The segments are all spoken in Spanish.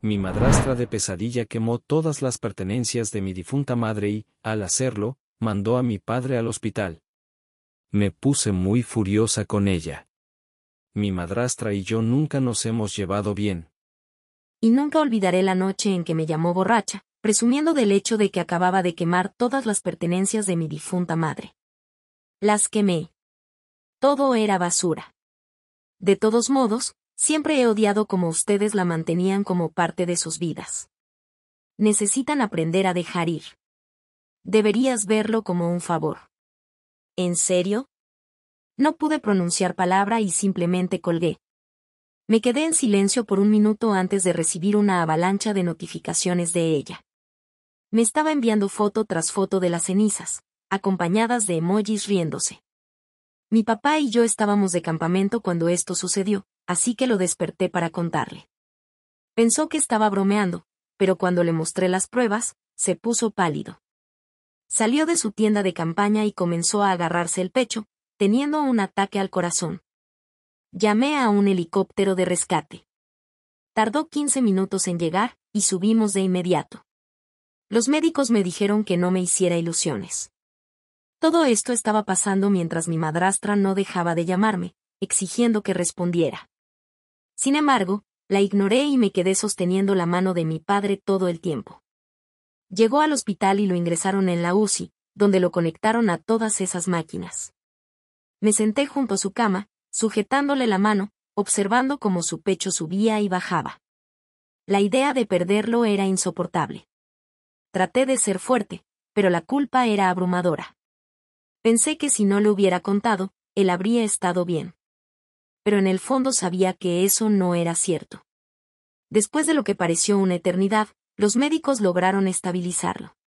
Mi madrastra de pesadilla quemó todas las pertenencias de mi difunta madre y, al hacerlo, mandó a mi padre al hospital. Me puse muy furiosa con ella. Mi madrastra y yo nunca nos hemos llevado bien. Y nunca olvidaré la noche en que me llamó borracha, presumiendo del hecho de que acababa de quemar todas las pertenencias de mi difunta madre. Las quemé. Todo era basura. De todos modos, siempre he odiado como ustedes la mantenían como parte de sus vidas. Necesitan aprender a dejar ir. Deberías verlo como un favor. ¿En serio? No pude pronunciar palabra y simplemente colgué. Me quedé en silencio por un minuto antes de recibir una avalancha de notificaciones de ella. Me estaba enviando foto tras foto de las cenizas, acompañadas de emojis riéndose. Mi papá y yo estábamos de campamento cuando esto sucedió, así que lo desperté para contarle. Pensó que estaba bromeando, pero cuando le mostré las pruebas, se puso pálido. Salió de su tienda de campaña y comenzó a agarrarse el pecho, teniendo un ataque al corazón. Llamé a un helicóptero de rescate. Tardó 15 minutos en llegar, y subimos de inmediato. Los médicos me dijeron que no me hiciera ilusiones. Todo esto estaba pasando mientras mi madrastra no dejaba de llamarme, exigiendo que respondiera. Sin embargo, la ignoré y me quedé sosteniendo la mano de mi padre todo el tiempo. Llegó al hospital y lo ingresaron en la UCI, donde lo conectaron a todas esas máquinas. Me senté junto a su cama, sujetándole la mano, observando cómo su pecho subía y bajaba. La idea de perderlo era insoportable. Traté de ser fuerte, pero la culpa era abrumadora. Pensé que si no le hubiera contado, él habría estado bien. Pero en el fondo sabía que eso no era cierto. Después de lo que pareció una eternidad, los médicos lograron estabilizarlo.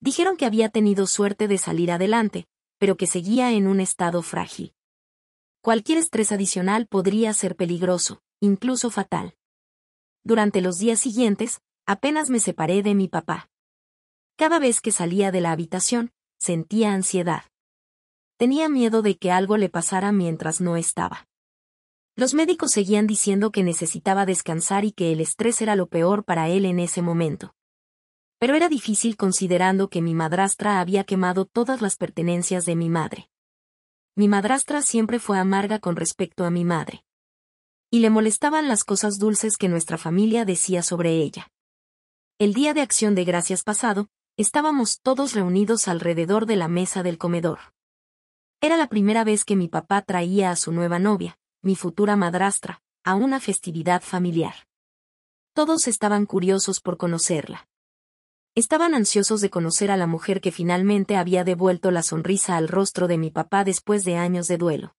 Dijeron que había tenido suerte de salir adelante, pero que seguía en un estado frágil. Cualquier estrés adicional podría ser peligroso, incluso fatal. Durante los días siguientes, apenas me separé de mi papá. Cada vez que salía de la habitación, sentía ansiedad. Tenía miedo de que algo le pasara mientras no estaba. Los médicos seguían diciendo que necesitaba descansar y que el estrés era lo peor para él en ese momento. Pero era difícil considerando que mi madrastra había quemado todas las pertenencias de mi madre. Mi madrastra siempre fue amarga con respecto a mi madre. Y le molestaban las cosas dulces que nuestra familia decía sobre ella. El día de Acción de Gracias pasado, estábamos todos reunidos alrededor de la mesa del comedor. Era la primera vez que mi papá traía a su nueva novia, mi futura madrastra, a una festividad familiar. Todos estaban curiosos por conocerla. Estaban ansiosos de conocer a la mujer que finalmente había devuelto la sonrisa al rostro de mi papá después de años de duelo.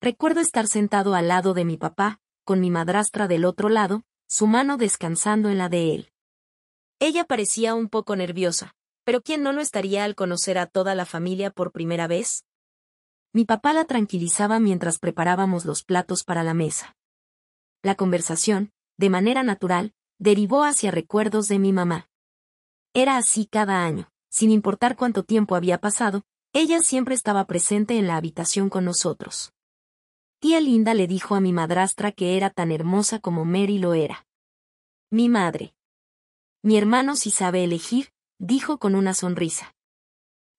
Recuerdo estar sentado al lado de mi papá, con mi madrastra del otro lado, su mano descansando en la de él. Ella parecía un poco nerviosa, pero ¿quién no lo estaría al conocer a toda la familia por primera vez? Mi papá la tranquilizaba mientras preparábamos los platos para la mesa. La conversación, de manera natural, derivó hacia recuerdos de mi mamá. Era así cada año, sin importar cuánto tiempo había pasado, ella siempre estaba presente en la habitación con nosotros. Tía Linda le dijo a mi madrastra que era tan hermosa como Mary lo era. Mi madre. Mi hermano sí sabe elegir, dijo con una sonrisa.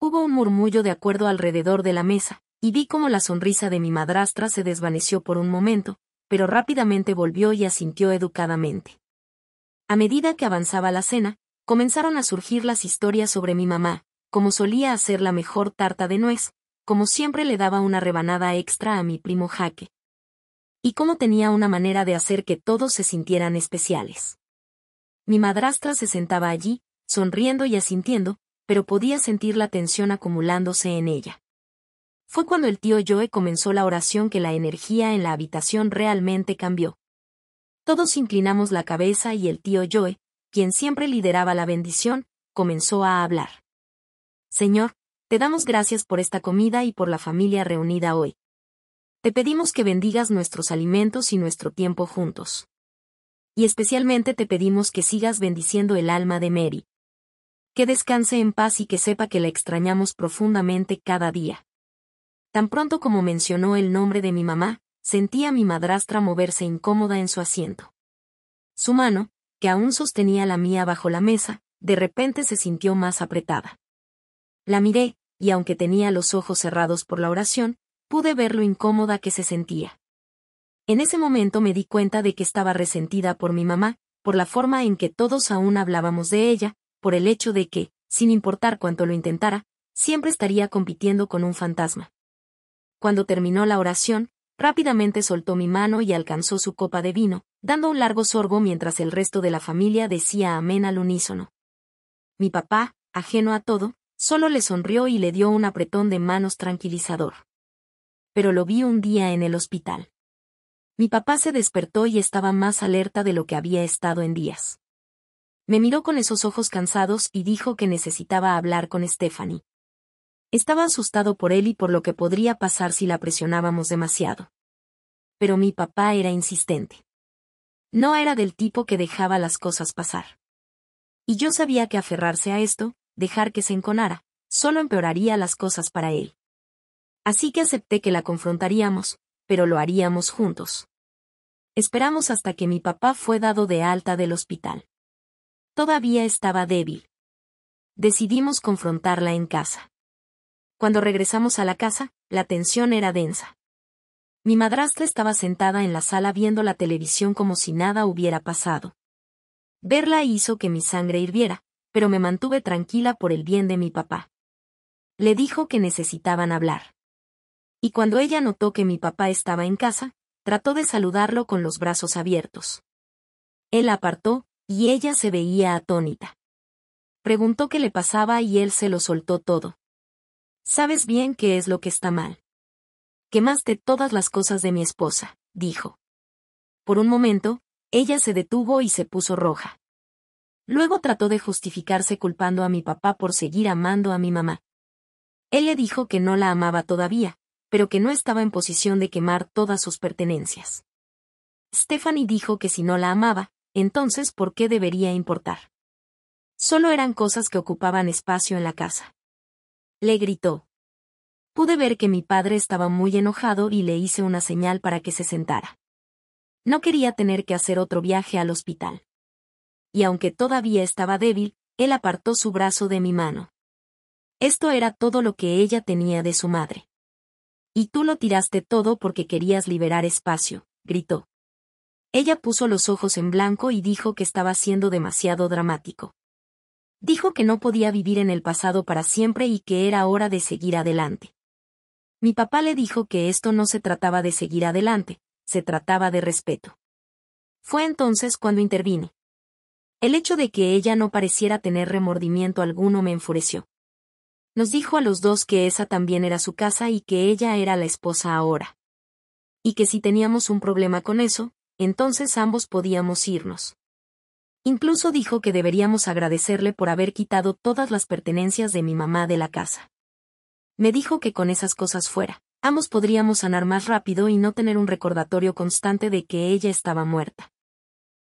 Hubo un murmullo de acuerdo alrededor de la mesa, y vi cómo la sonrisa de mi madrastra se desvaneció por un momento, pero rápidamente volvió y asintió educadamente. A medida que avanzaba la cena, comenzaron a surgir las historias sobre mi mamá, como solía hacer la mejor tarta de nuez, como siempre le daba una rebanada extra a mi primo Jaque. Y cómo tenía una manera de hacer que todos se sintieran especiales. Mi madrastra se sentaba allí, sonriendo y asintiendo, pero podía sentir la tensión acumulándose en ella. Fue cuando el tío Joe comenzó la oración que la energía en la habitación realmente cambió. Todos inclinamos la cabeza y el tío Joe, quien siempre lideraba la bendición, comenzó a hablar. Señor, te damos gracias por esta comida y por la familia reunida hoy. Te pedimos que bendigas nuestros alimentos y nuestro tiempo juntos. Y especialmente te pedimos que sigas bendiciendo el alma de Mary. Que descanse en paz y que sepa que la extrañamos profundamente cada día. Tan pronto como mencionó el nombre de mi mamá, sentí a mi madrastra moverse incómoda en su asiento. Su mano, que aún sostenía la mía bajo la mesa, de repente se sintió más apretada. La miré, y aunque tenía los ojos cerrados por la oración, pude ver lo incómoda que se sentía. En ese momento me di cuenta de que estaba resentida por mi mamá, por la forma en que todos aún hablábamos de ella, por el hecho de que, sin importar cuánto lo intentara, siempre estaría compitiendo con un fantasma. Cuando terminó la oración, rápidamente soltó mi mano y alcanzó su copa de vino, dando un largo sorbo mientras el resto de la familia decía amén al unísono. Mi papá, ajeno a todo, solo le sonrió y le dio un apretón de manos tranquilizador. Pero lo vi un día en el hospital. Mi papá se despertó y estaba más alerta de lo que había estado en días. Me miró con esos ojos cansados y dijo que necesitaba hablar con Stephanie. Estaba asustado por él y por lo que podría pasar si la presionábamos demasiado. Pero mi papá era insistente. No era del tipo que dejaba las cosas pasar. Y yo sabía que aferrarse a esto, dejar que se enconara, solo empeoraría las cosas para él. Así que acepté que la confrontaríamos, pero lo haríamos juntos. Esperamos hasta que mi papá fue dado de alta del hospital. Todavía estaba débil. Decidimos confrontarla en casa. Cuando regresamos a la casa, la tensión era densa. Mi madrastra estaba sentada en la sala viendo la televisión como si nada hubiera pasado. Verla hizo que mi sangre hirviera, pero me mantuve tranquila por el bien de mi papá. Le dijo que necesitaban hablar. Y cuando ella notó que mi papá estaba en casa, trató de saludarlo con los brazos abiertos. Él la apartó, y ella se veía atónita. Preguntó qué le pasaba y él se lo soltó todo. «Sabes bien qué es lo que está mal. Quemaste todas las cosas de mi esposa», dijo. Por un momento, ella se detuvo y se puso roja. Luego trató de justificarse culpando a mi papá por seguir amando a mi mamá. Él le dijo que no la amaba todavía, pero que no estaba en posición de quemar todas sus pertenencias. Stephanie dijo que si no la amaba, entonces ¿por qué debería importar? Solo eran cosas que ocupaban espacio en la casa. Le gritó. Pude ver que mi padre estaba muy enojado y le hice una señal para que se sentara. No quería tener que hacer otro viaje al hospital. Y aunque todavía estaba débil, él apartó su brazo de mi mano. Esto era todo lo que ella tenía de su madre. Y tú lo tiraste todo porque querías liberar espacio, gritó. Ella puso los ojos en blanco y dijo que estaba siendo demasiado dramático. Dijo que no podía vivir en el pasado para siempre y que era hora de seguir adelante. Mi papá le dijo que esto no se trataba de seguir adelante, se trataba de respeto. Fue entonces cuando intervine. El hecho de que ella no pareciera tener remordimiento alguno me enfureció. Nos dijo a los dos que esa también era su casa y que ella era la esposa ahora. Y que si teníamos un problema con eso, entonces ambos podíamos irnos. Incluso dijo que deberíamos agradecerle por haber quitado todas las pertenencias de mi mamá de la casa. Me dijo que con esas cosas fuera, ambos podríamos sanar más rápido y no tener un recordatorio constante de que ella estaba muerta.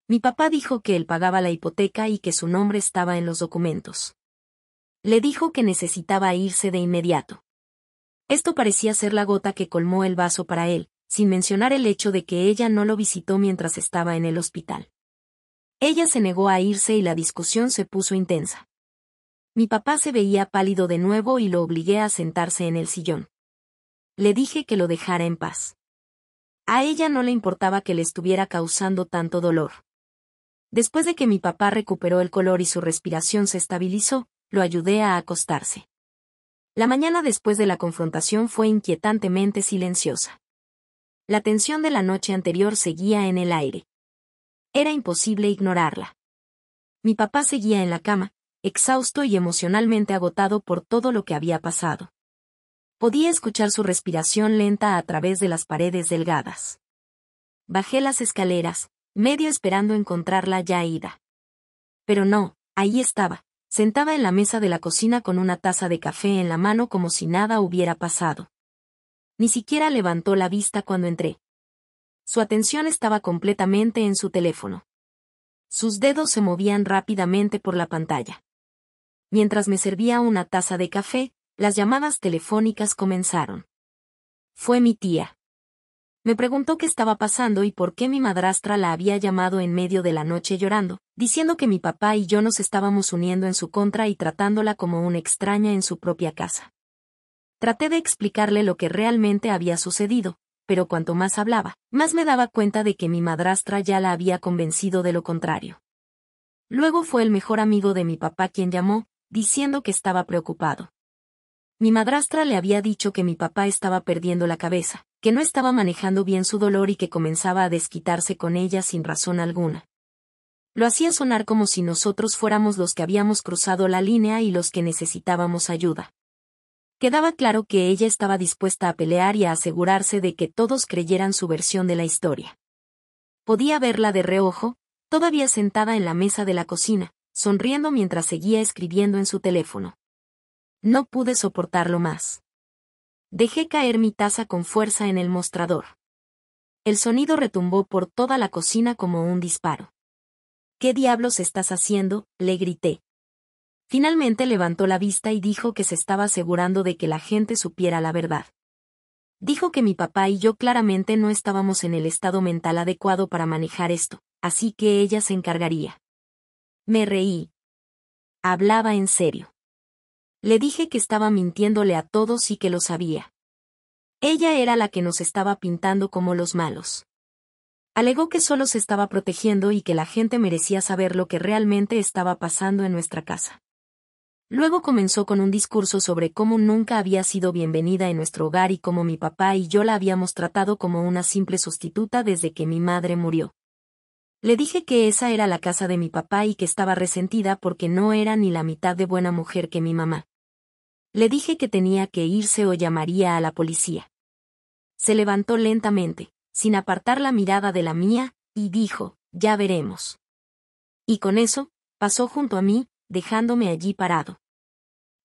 Mi papá dijo que él pagaba la hipoteca y que su nombre estaba en los documentos. Le dijo que necesitaba irse de inmediato. Esto parecía ser la gota que colmó el vaso para él, sin mencionar el hecho de que ella no lo visitó mientras estaba en el hospital. Ella se negó a irse y la discusión se puso intensa. Mi papá se veía pálido de nuevo y lo obligué a sentarse en el sillón. Le dije que lo dejara en paz. A ella no le importaba que le estuviera causando tanto dolor. Después de que mi papá recuperó el color y su respiración se estabilizó, lo ayudé a acostarse. La mañana después de la confrontación fue inquietantemente silenciosa. La tensión de la noche anterior seguía en el aire. Era imposible ignorarla. Mi papá seguía en la cama, exhausto y emocionalmente agotado por todo lo que había pasado. Podía escuchar su respiración lenta a través de las paredes delgadas. Bajé las escaleras, medio esperando encontrarla ya ida. Pero no, ahí estaba, sentada en la mesa de la cocina con una taza de café en la mano como si nada hubiera pasado. Ni siquiera levantó la vista cuando entré. Su atención estaba completamente en su teléfono. Sus dedos se movían rápidamente por la pantalla. Mientras me servía una taza de café, las llamadas telefónicas comenzaron. Fue mi tía. Me preguntó qué estaba pasando y por qué mi madrastra la había llamado en medio de la noche llorando, diciendo que mi papá y yo nos estábamos uniendo en su contra y tratándola como una extraña en su propia casa. Traté de explicarle lo que realmente había sucedido, pero cuanto más hablaba, más me daba cuenta de que mi madrastra ya la había convencido de lo contrario. Luego fue el mejor amigo de mi papá quien llamó, diciendo que estaba preocupado. Mi madrastra le había dicho que mi papá estaba perdiendo la cabeza, que no estaba manejando bien su dolor y que comenzaba a desquitarse con ella sin razón alguna. Lo hacía sonar como si nosotros fuéramos los que habíamos cruzado la línea y los que necesitábamos ayuda. Quedaba claro que ella estaba dispuesta a pelear y a asegurarse de que todos creyeran su versión de la historia. Podía verla de reojo, todavía sentada en la mesa de la cocina, sonriendo mientras seguía escribiendo en su teléfono. No pude soportarlo más. Dejé caer mi taza con fuerza en el mostrador. El sonido retumbó por toda la cocina como un disparo. ¿Qué diablos estás haciendo?, le grité. Finalmente levantó la vista y dijo que se estaba asegurando de que la gente supiera la verdad. Dijo que mi papá y yo claramente no estábamos en el estado mental adecuado para manejar esto, así que ella se encargaría. Me reí. Hablaba en serio. Le dije que estaba mintiéndole a todos y que lo sabía. Ella era la que nos estaba pintando como los malos. Alegó que solo se estaba protegiendo y que la gente merecía saber lo que realmente estaba pasando en nuestra casa. Luego comenzó con un discurso sobre cómo nunca había sido bienvenida en nuestro hogar y cómo mi papá y yo la habíamos tratado como una simple sustituta desde que mi madre murió. Le dije que esa era la casa de mi papá y que estaba resentida porque no era ni la mitad de buena mujer que mi mamá. Le dije que tenía que irse o llamaría a la policía. Se levantó lentamente, sin apartar la mirada de la mía, y dijo, ya veremos. Y con eso, pasó junto a mí, dejándome allí parado.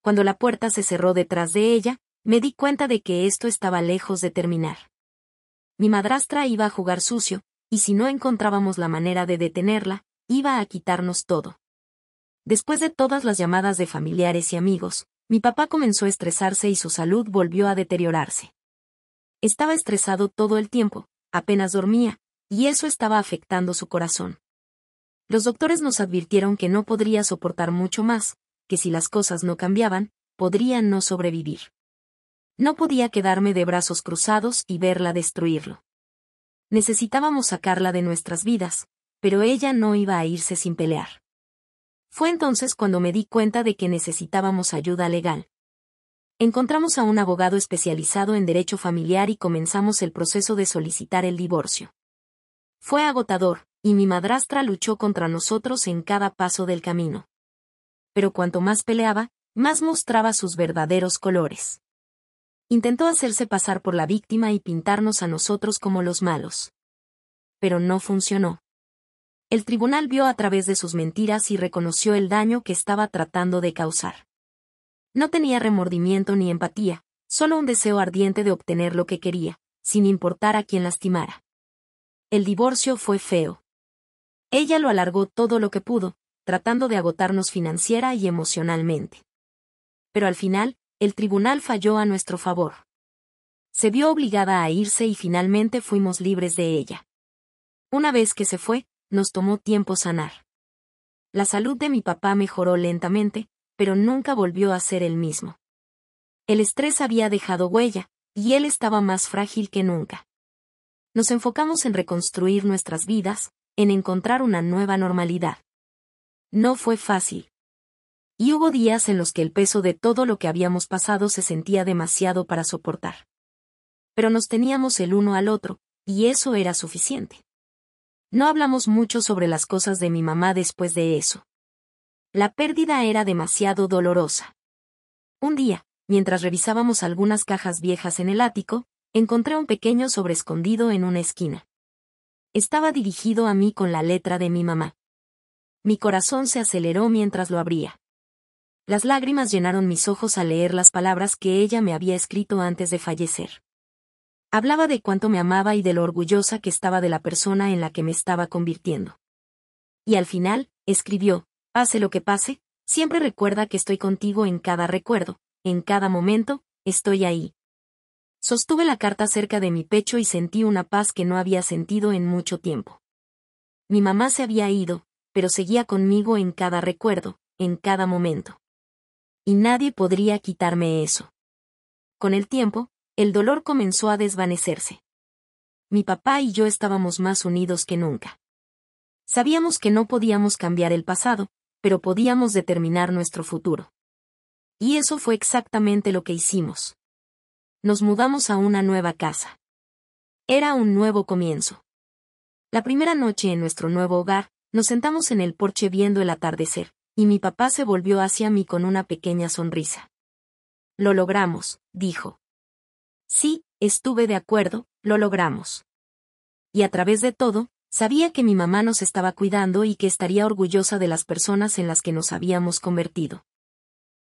Cuando la puerta se cerró detrás de ella, me di cuenta de que esto estaba lejos de terminar. Mi madrastra iba a jugar sucio, y si no encontrábamos la manera de detenerla, iba a quitarnos todo. Después de todas las llamadas de familiares y amigos, mi papá comenzó a estresarse y su salud volvió a deteriorarse. Estaba estresado todo el tiempo, apenas dormía, y eso estaba afectando su corazón. Los doctores nos advirtieron que no podría soportar mucho más, que si las cosas no cambiaban, podría no sobrevivir. No podía quedarme de brazos cruzados y verla destruirlo. Necesitábamos sacarla de nuestras vidas, pero ella no iba a irse sin pelear. Fue entonces cuando me di cuenta de que necesitábamos ayuda legal. Encontramos a un abogado especializado en derecho familiar y comenzamos el proceso de solicitar el divorcio. Fue agotador, y mi madrastra luchó contra nosotros en cada paso del camino. Pero cuanto más peleaba, más mostraba sus verdaderos colores. Intentó hacerse pasar por la víctima y pintarnos a nosotros como los malos. Pero no funcionó. El tribunal vio a través de sus mentiras y reconoció el daño que estaba tratando de causar. No tenía remordimiento ni empatía, solo un deseo ardiente de obtener lo que quería, sin importar a quién lastimara. El divorcio fue feo. Ella lo alargó todo lo que pudo, tratando de agotarnos financiera y emocionalmente. Pero al final, el tribunal falló a nuestro favor. Se vio obligada a irse y finalmente fuimos libres de ella. Una vez que se fue, nos tomó tiempo sanar. La salud de mi papá mejoró lentamente, pero nunca volvió a ser el mismo. El estrés había dejado huella, y él estaba más frágil que nunca. Nos enfocamos en reconstruir nuestras vidas, en encontrar una nueva normalidad. No fue fácil. Y hubo días en los que el peso de todo lo que habíamos pasado se sentía demasiado para soportar. Pero nos teníamos el uno al otro, y eso era suficiente. No hablamos mucho sobre las cosas de mi mamá después de eso. La pérdida era demasiado dolorosa. Un día, mientras revisábamos algunas cajas viejas en el ático, encontré un pequeño sobre escondido en una esquina. Estaba dirigido a mí con la letra de mi mamá. Mi corazón se aceleró mientras lo abría. Las lágrimas llenaron mis ojos al leer las palabras que ella me había escrito antes de fallecer. Hablaba de cuánto me amaba y de lo orgullosa que estaba de la persona en la que me estaba convirtiendo. Y al final, escribió, pase lo que pase, siempre recuerda que estoy contigo en cada recuerdo, en cada momento, estoy ahí. Sostuve la carta cerca de mi pecho y sentí una paz que no había sentido en mucho tiempo. Mi mamá se había ido, pero seguía conmigo en cada recuerdo, en cada momento. Y nadie podría quitarme eso. Con el tiempo, el dolor comenzó a desvanecerse. Mi papá y yo estábamos más unidos que nunca. Sabíamos que no podíamos cambiar el pasado, pero podíamos determinar nuestro futuro. Y eso fue exactamente lo que hicimos. Nos mudamos a una nueva casa. Era un nuevo comienzo. La primera noche en nuestro nuevo hogar, nos sentamos en el porche viendo el atardecer, y mi papá se volvió hacia mí con una pequeña sonrisa. Lo logramos, dijo. Sí, estuve de acuerdo, lo logramos. Y a través de todo, sabía que mi mamá nos estaba cuidando y que estaría orgullosa de las personas en las que nos habíamos convertido.